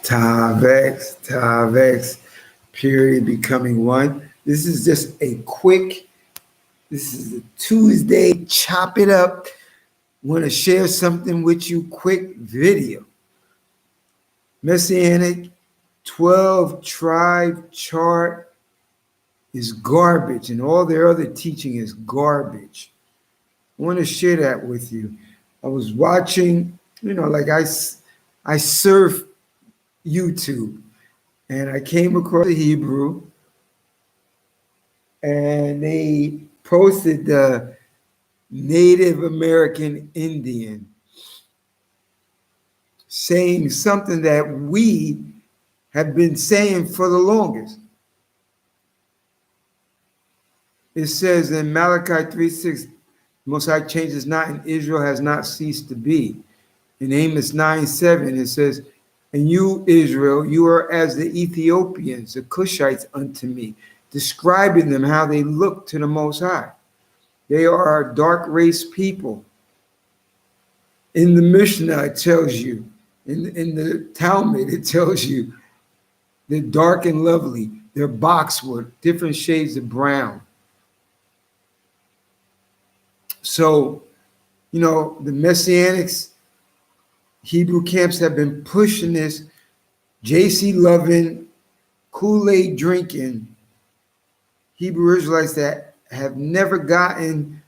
Tavex, period, becoming one. This is just a quick, this is a Tuesday, chop it up. Want to share something with you, quick video. Messianic 12 tribe chart is garbage, and all their other teaching is garbage. I want to share that with you. I was watching, like I surf YouTube, and I came across the Hebrew, and they posted the Native American Indian saying something that we have been saying for the longest. It says in Malachi 3:6, Most High changes not, and Israel has not ceased to be. In Amos 9:7, it says, and you, Israel, you are as the Ethiopians, the Cushites unto me, describing them how they look to the Most High. They are a dark race people. In the Mishnah, it tells you, in the Talmud, it tells you they're dark and lovely. They're boxwood, different shades of brown. So, the Messianics, Hebrew camps have been pushing this JC loving, Kool-Aid drinking Hebrew Israelites that have never gotten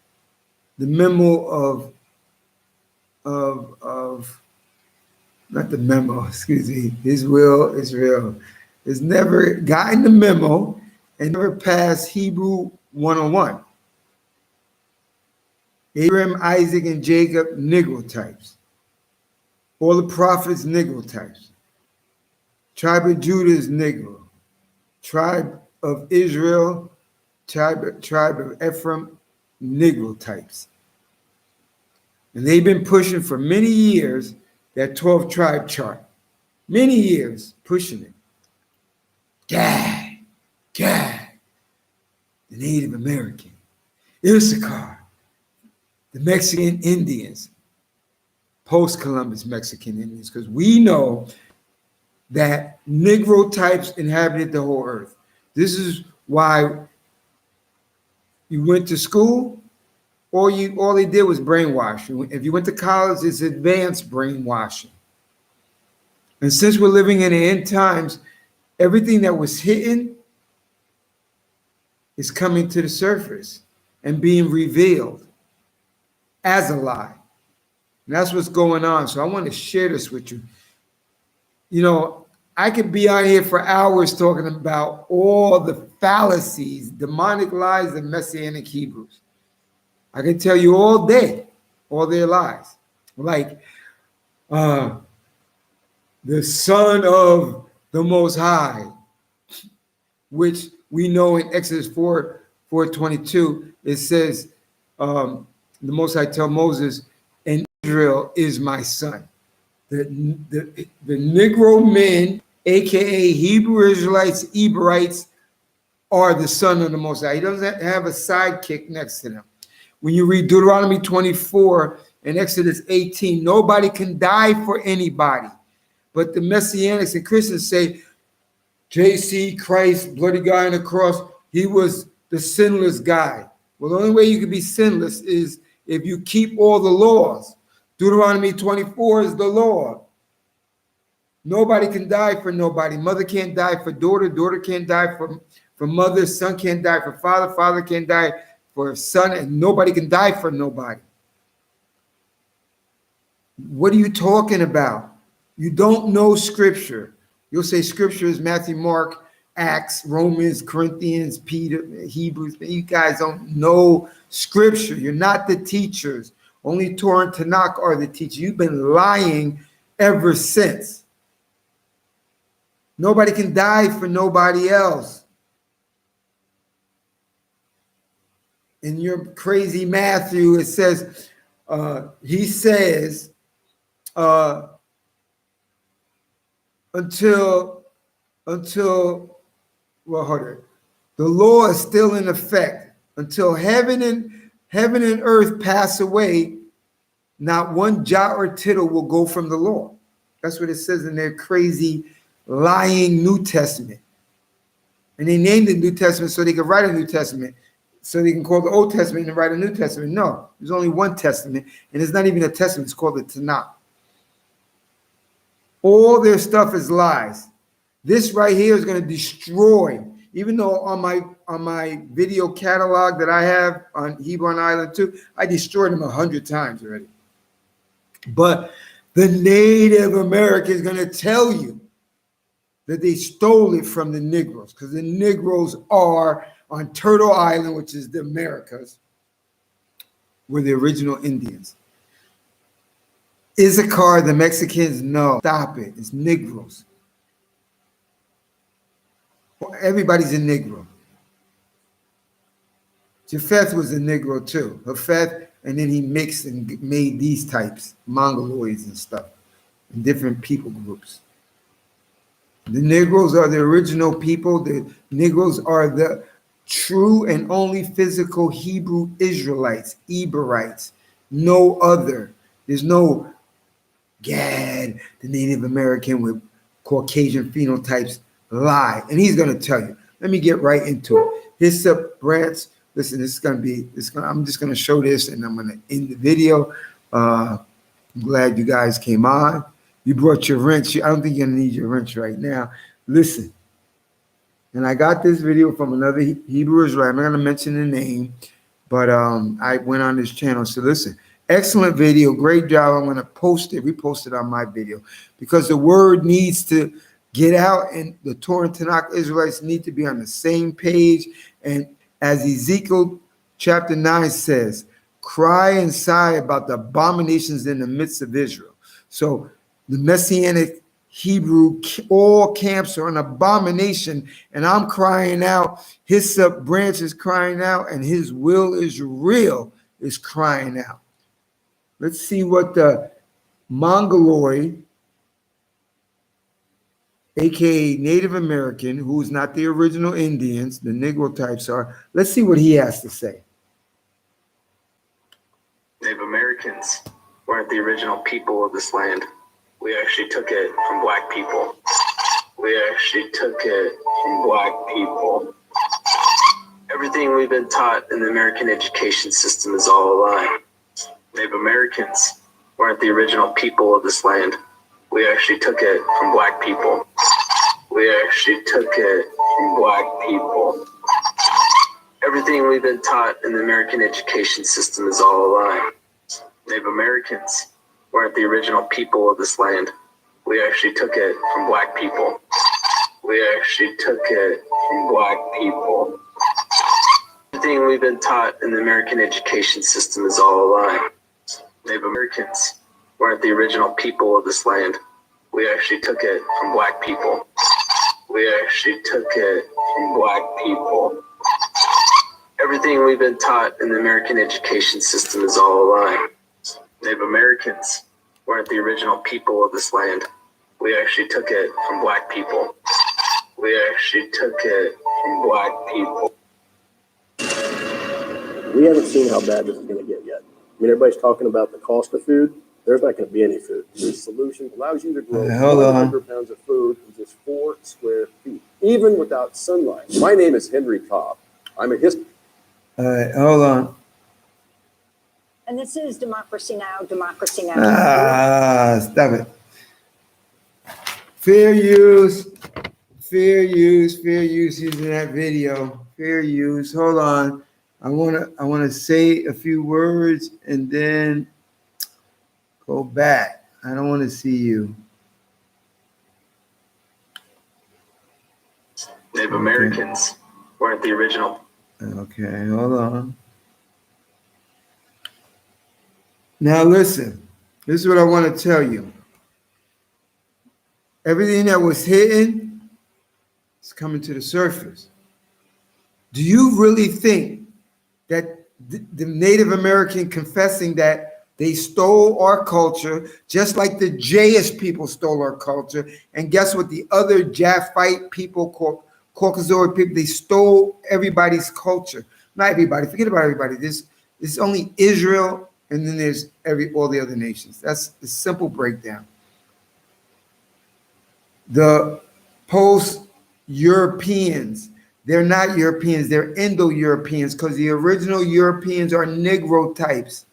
the memo not the memo, excuse me, his will is real. Has never gotten the memo and never passed Hebrew 101. Abraham, Isaac, and Jacob, Negro types. All the prophets, Negro types. Tribe of Judah is Negro. Tribe of Israel, tribe of Ephraim, Negro types. And they've been pushing for many years that 12 tribe chart. Many years pushing it. Gad, the Native American, i.s.u.p.k, the Mexican Indians, post-Columbus Mexican Indians, because we know that Negro types inhabited the whole earth. This is why you went to school, all they did was brainwash you. If you went to college, it's advanced brainwashing. And since we're living in the end times, everything that was hidden is coming to the surface and being revealed as a lie. And that's what's going on. So I want to share this with you. I could be on here for hours talking about all the fallacies, demonic lies of Messianic Hebrews. I can tell you all day, all their lies. Like the Son of the Most High, which we know in Exodus 4:22, it says, the Most High tell Moses, and Israel is my son. The Negro men, aka Hebrew Israelites, Eberites, are the son of the Most High. He doesn't have a sidekick next to them. When you read Deuteronomy 24 and Exodus 18, nobody can die for anybody. But the Messianics and Christians say, JC, Christ, bloody guy on the cross, he was the sinless guy. Well, the only way you can be sinless is if you keep all the laws. Deuteronomy 24 is the law. Nobody can die for nobody. Mother can't die for daughter. Daughter can't die for mother. Son can't die for father. Father can't die for son. And nobody can die for nobody. What are you talking about? You don't know scripture. You'll say scripture is Matthew, Mark, Acts, Romans, Corinthians, Peter, Hebrews. You guys don't know scripture. You're not the teachers. Only Torah and Tanakh are the teachers. You've been lying ever since. Nobody can die for nobody else. In your crazy Matthew, it says, he says, until well, hold on. The law is still in effect until heaven and earth pass away. Not one jot or tittle will go from the law. That's what it says in their crazy, lying New Testament. And they named the New Testament so they could write a New Testament, so they can call the Old Testament and write a New Testament. No, there's only one Testament, and it's not even a testament. It's called the Tanakh. All their stuff is lies. This right here is going to destroy. Even though on my video catalog that I have on Hebron Island too, I destroyed them 100 times already. But the Native American is going to tell you that they stole it from the Negroes, because the Negroes are on Turtle Island, which is the Americas, were the original Indians. Issachar, the Mexicans, no, stop it. It's Negroes. Everybody's a Negro. Japheth was a Negro too. Japheth, and then he mixed and made these types, Mongoloids and stuff, and different people groups. The Negroes are the original people. The Negroes are the true and only physical Hebrew Israelites, Eberites, no other. There's no Gad, the Native American with Caucasian phenotypes, lie. And he's going to tell you. Let me get right into it. i.s.u.p.k branch. Listen, this is going to be, I'm just going to show this and I'm going to end the video. I'm glad you guys came on. You brought your wrench. I don't think you're going to need your wrench right now. Listen. And I got this video from another Hebrew Israelite. I'm not going to mention the name, but I went on this channel. So listen, excellent video. Great job. I'm going to post it, repost it on my video, because the word needs to get out, and the Torah and Tanakh Israelites need to be on the same page. And as Ezekiel chapter 9 says, cry and sigh about the abominations in the midst of Israel. So the Messianic Hebrew, all camps are an abomination, and I'm crying out. i.s.u.p.k branch is crying out, and his will is real is crying out. Let's see what the Mongoloid, aka Native American, who's not the original Indians, the Negro types are. Let's see what he has to say. Native Americans weren't the original people of this land. We actually took it from black people. We actually took it from black people. Everything we've been taught in the American education system is all a lie. Native Americans weren't the original people of this land. We actually took it from black people. We actually took it from black people. Everything we've been taught in the American education system is all a lie. Native Americans weren't the original people of this land. We actually took it from black people. We actually took it from black people. Everything we've been taught in the American education system is all a lie. Native Americans weren't the original people of this land. We actually took it from black people. We actually took it from black people. Everything we've been taught in the American education system is all a lie. Native Americans weren't the original people of this land. We actually took it from black people. We actually took it from black people. We haven't seen how bad this is going to get yet. I mean, everybody's talking about the cost of food. There's not going to be any food. This solution allows you to grow 100 pounds of food in just 4 square feet, even without sunlight. My name is Henry Cobb. I'm a history. All right, hold on. And this is Democracy Now!, Democracy Now! Stop it. Fair use. Fair use using that video. Fair use. Hold on. I wanna say a few words and then go back. I don't want to see you. Native Americans weren't the original. Okay, hold on. Now listen, this is what I want to tell you. Everything that was hidden is coming to the surface. Do you really think that the Native American confessing that they stole our culture, just like the J.S. people stole our culture, and guess what? The other Japhite people, Caucasoid people, they stole everybody's culture. Not everybody. Forget about everybody. There's only Israel, and then there's all the other nations. That's the simple breakdown. The post-Europeans, they're not Europeans, they're Indo-Europeans, because the original Europeans are Negro types.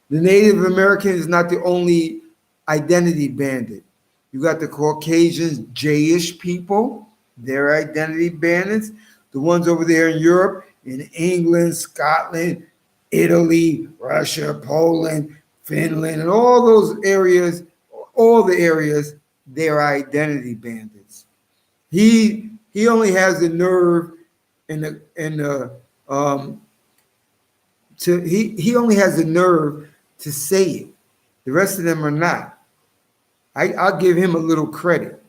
The Native American is not the only identity bandit. You got the Caucasians, Jayish people, they're identity bandits. The ones over there in Europe, in England, Scotland, Italy, Russia, Poland, Finland, and all those areas, all the areas, they're identity bandits. He only has the nerve he only has the nerve to say it. The rest of them are not. I'll give him a little credit.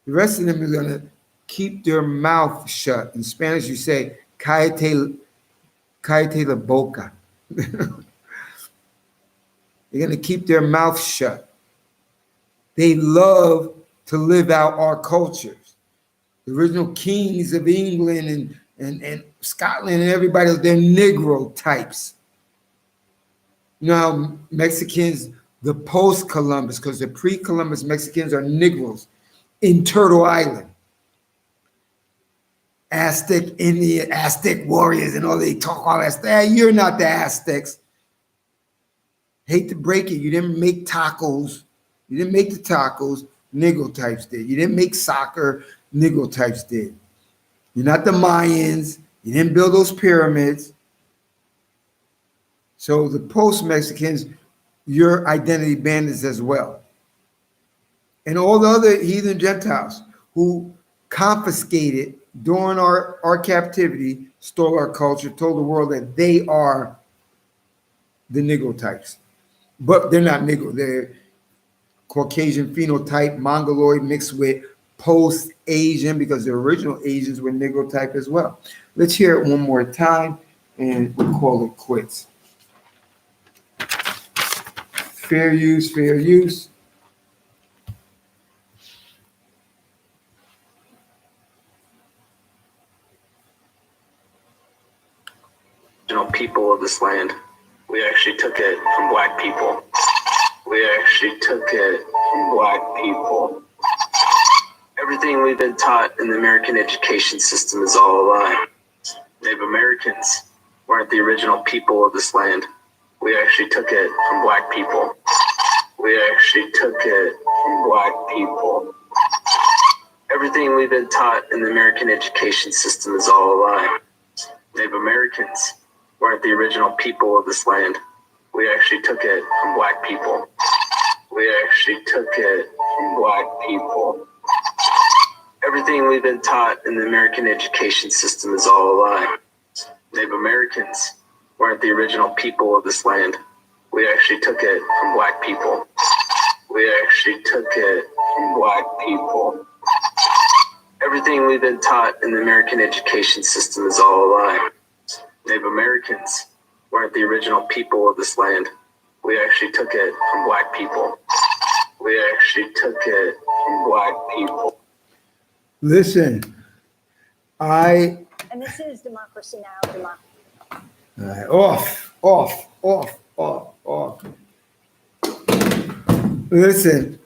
The rest of them are gonna keep their mouth shut. In Spanish, you say cállate la boca. They're gonna keep their mouth shut. They love to live out our cultures. The original kings of England and Scotland and everybody else, they're Negro types. You know how Mexicans, the post-Columbus, because the pre-Columbus Mexicans are Negroes in Turtle Island. Aztec Indian, Aztec warriors and all, they talk all that stuff. Hey, you're not the Aztecs. Hate to break it, you didn't make tacos. You didn't make the tacos, Negro types did. You didn't make soccer, Negro types did. You're not the Mayans. You didn't build those pyramids. So the post-Mexicans, your identity bandits as well. And all the other heathen Gentiles who confiscated during our captivity, stole our culture, told the world that they are the Negro types. But they're not Negro. They're Caucasian phenotype, Mongoloid mixed with post-Asian, because the original Asians were Negro type as well. Let's hear it one more time and we'll call it quits. Fair use, fair use. People of this land. We actually took it from black people. We actually took it from black people. Everything we've been taught in the American education system is all a lie. Native Americans weren't the original people of this land. We actually took it from black people. We actually took it from black people. Everything we've been taught in the American education system is all a lie. Native Americans weren't the original people of this land. We actually took it from black people. We actually took it from black people. Everything we've been taught in the American education system is all a lie. Native Americans weren't the original people of this land. We actually took it from black people. We actually took it from black people. Everything we've been taught in the American education system is all a lie. Native Americans weren't the original people of this land. We actually took it from black people. We actually took it from black people. Listen, And this is Democracy Now! Off. Listen,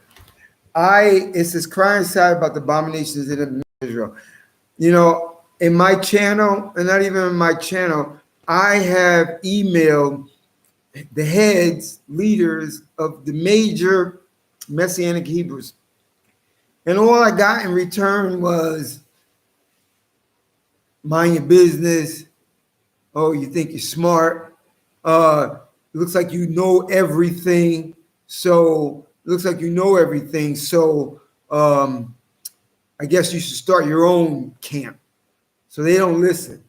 it's this crying sad about the abominations in Israel. You know, in my channel, and not even in my channel, I have emailed the heads, leaders of the major Messianic Hebrews. And all I got in return was, mind your business. Oh, you think you're smart. It looks like you know everything. So I guess you should start your own camp. So they don't listen.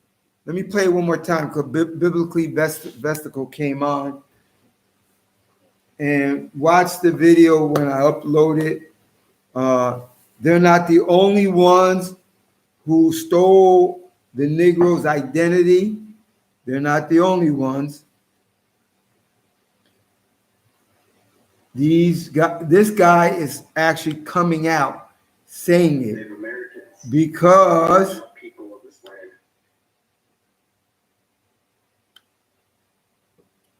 Let me play it one more time, because Biblically Vestical came on. And watch the video when I upload it. They're not the only ones who stole the Negro's identity. They're not the only ones. This guy is actually coming out saying it because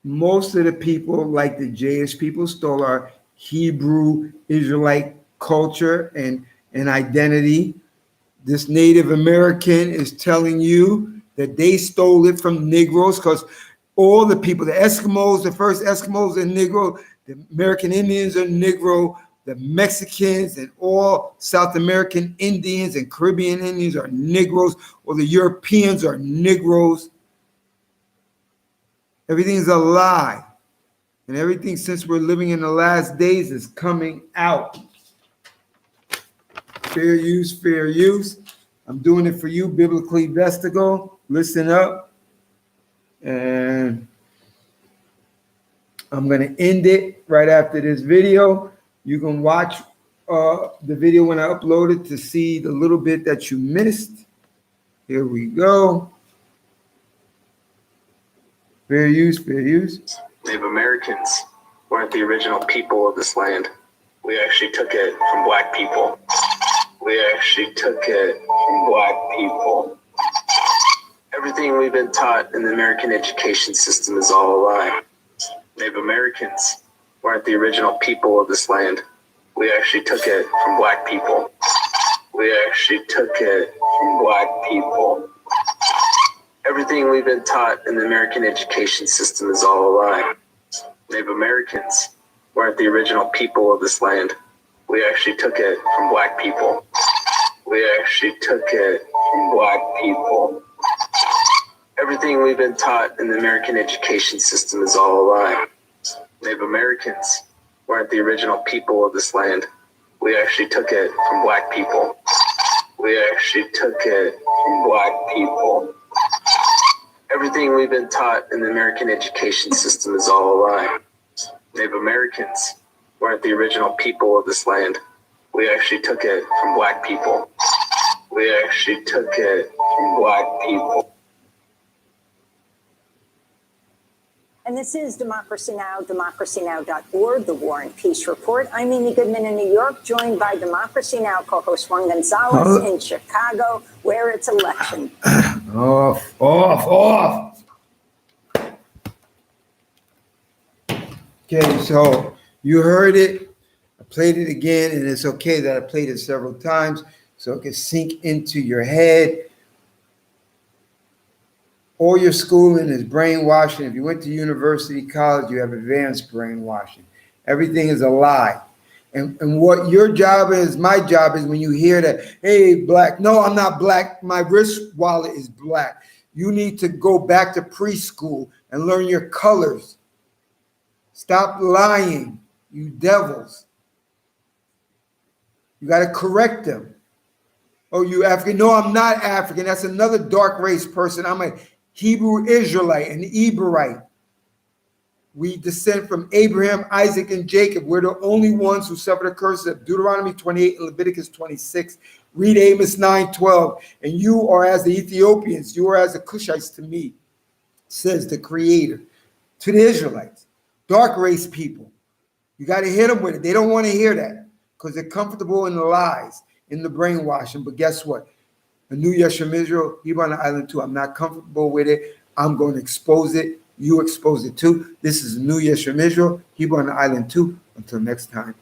most of the people, like the Jewish people, stole our Hebrew Israelite culture and identity. This Native American is telling you that they stole it from Negroes, because all the people, the Eskimos, the first Eskimos are Negro, the American Indians are Negro, the Mexicans and all South American Indians and Caribbean Indians are Negroes, or the Europeans are Negroes. Everything's a lie. And everything, since we're living in the last days, is coming out. Fair use, fair use. I'm doing it for you, biblically vestigal. Listen up. And I'm going to end it right after this video. You can watch the video when I upload it to see the little bit that you missed. Here we go. Fair use, fair use. Native Americans weren't the original people of this land. We actually took it from black people. We actually took it from black people. Everything we've been taught in the American education system is all a lie. Native Americans weren't the original people of this land. We actually took it from black people. We actually took it from black people. Everything we've been taught in the American education system is all a lie. Native Americans weren't the original people of this land. We actually took it from black people. We actually took it from black people. Everything we've been taught in the American education system is all a lie. Native Americans weren't the original people of this land. We actually took it from black people. We actually took it from black people. Everything we've been taught in the American education system is all a lie. Native Americans weren't the original people of this land. We actually took it from black people. We actually took it from black people. And this is Democracy Now!, democracynow.org, the War and Peace Report. I'm Amy Goodman in New York, joined by Democracy Now! Co-host Juan Gonzalez in Chicago, where it's election. Off. Okay, so you heard it. I played it again, and it's okay that I played it several times so it can sink into your head. All your schooling is brainwashing. If you went to university, college, you have advanced brainwashing. Everything is a lie. And what your job is, my job is, when you hear that, hey, black, no, I'm not black. My wrist wallet is black. You need to go back to preschool and learn your colors. Stop lying, you devils. You got to correct them. Oh, you African? No, I'm not African. That's another dark race person. I'm a Hebrew Israelite, an Eberite. We descend from Abraham, Isaac, and Jacob. We're the only ones who suffered the curses of Deuteronomy 28 and Leviticus 26. Read Amos 9:12. And you are as the Ethiopians. You are as the Cushites to me, says the Creator. To the Israelites, dark race people. You got to hit them with it. They don't want to hear that because they're comfortable in the lies, in the brainwashing. But guess what? A new Yeshua Israel, Hebrew on the island too. I'm not comfortable with it. I'm going to expose it. You expose it too. This is a new Yeshua Israel, Hebrew on the island too. Until next time.